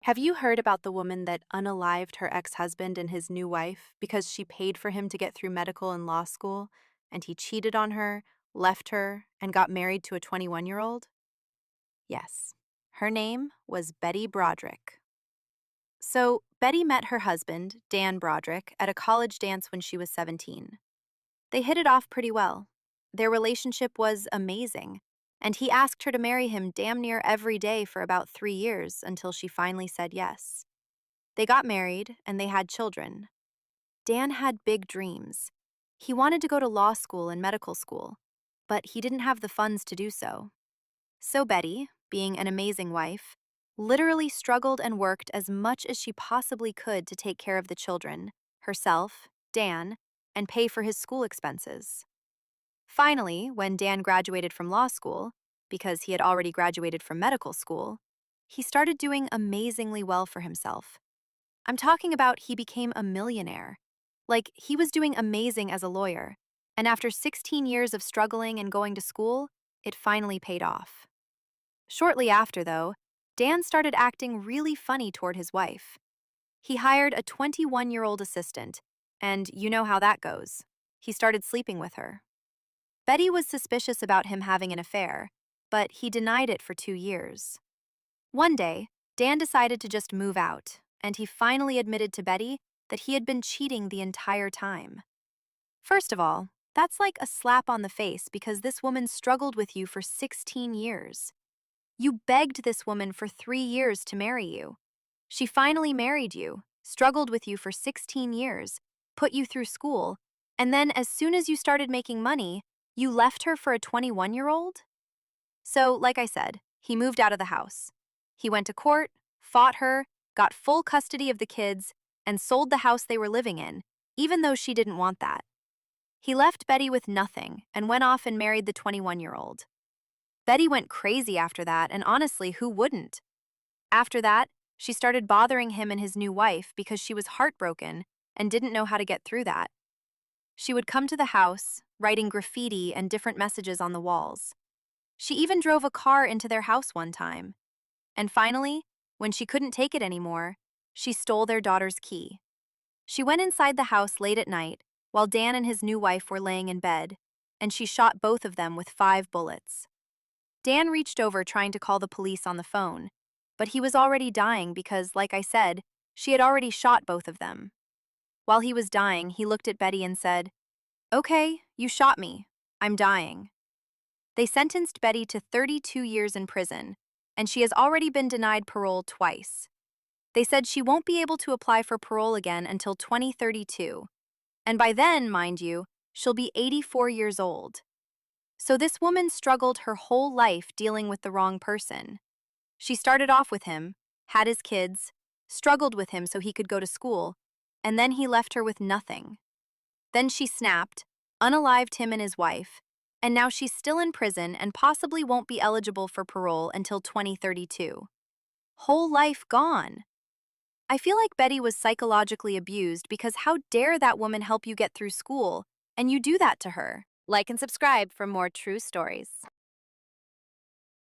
Have you heard about the woman that unalived her ex-husband and his new wife because she paid for him to get through medical and law school, and he cheated on her, left her, and got married to a 21-year-old? Yes. Her name was Betty Broderick. So, Betty met her husband, Dan Broderick, at a college dance when she was 17. They hit it off pretty well. Their relationship was amazing, and he asked her to marry him damn near every day for about 3 years until she finally said yes. They got married and they had children. Dan had big dreams. He wanted to go to law school and medical school, but he didn't have the funds to do so. So Betty, being an amazing wife, literally struggled and worked as much as she possibly could to take care of the children, herself, Dan, and pay for his school expenses. Finally, when Dan graduated from law school, because he had already graduated from medical school, he started doing amazingly well for himself. I'm talking about he became a millionaire. Like, he was doing amazing as a lawyer, and after 16 years of struggling and going to school, it finally paid off. Shortly after, though, Dan started acting really funny toward his wife. He hired a 21-year-old assistant, and you know how that goes. He started sleeping with her. Betty was suspicious about him having an affair, but he denied it for 2 years. One day, Dan decided to just move out, and he finally admitted to Betty that he had been cheating the entire time. First of all, that's like a slap on the face because this woman struggled with you for 16 years. You begged this woman for 3 years to marry you. She finally married you, struggled with you for 16 years, put you through school, and then as soon as you started making money, you left her for a 21-year-old? So, like I said, he moved out of the house. He went to court, fought her, got full custody of the kids, and sold the house they were living in, even though she didn't want that. He left Betty with nothing and went off and married the 21-year-old. Betty went crazy after that, and honestly, who wouldn't? After that, she started bothering him and his new wife because she was heartbroken and didn't know how to get through that. She would come to the house, writing graffiti and different messages on the walls. She even drove a car into their house one time. And finally, when she couldn't take it anymore, she stole their daughter's key. She went inside the house late at night while Dan and his new wife were laying in bed, and she shot both of them with 5 bullets. Dan reached over trying to call the police on the phone, but he was already dying because, like I said, she had already shot both of them. While he was dying, he looked at Betty and said, "Okay, you shot me. I'm dying." They sentenced Betty to 32 years in prison, and she has already been denied parole twice. They said she won't be able to apply for parole again until 2032. And by then, mind you, she'll be 84 years old. So this woman struggled her whole life dealing with the wrong person. She started off with him, had his kids, struggled with him so he could go to school, and then he left her with nothing. Then she snapped, unalived him and his wife, and now she's still in prison and possibly won't be eligible for parole until 2032. Whole life gone. I feel like Betty was psychologically abused because how dare that woman help you get through school, and you do that to her? Like and subscribe for more true stories.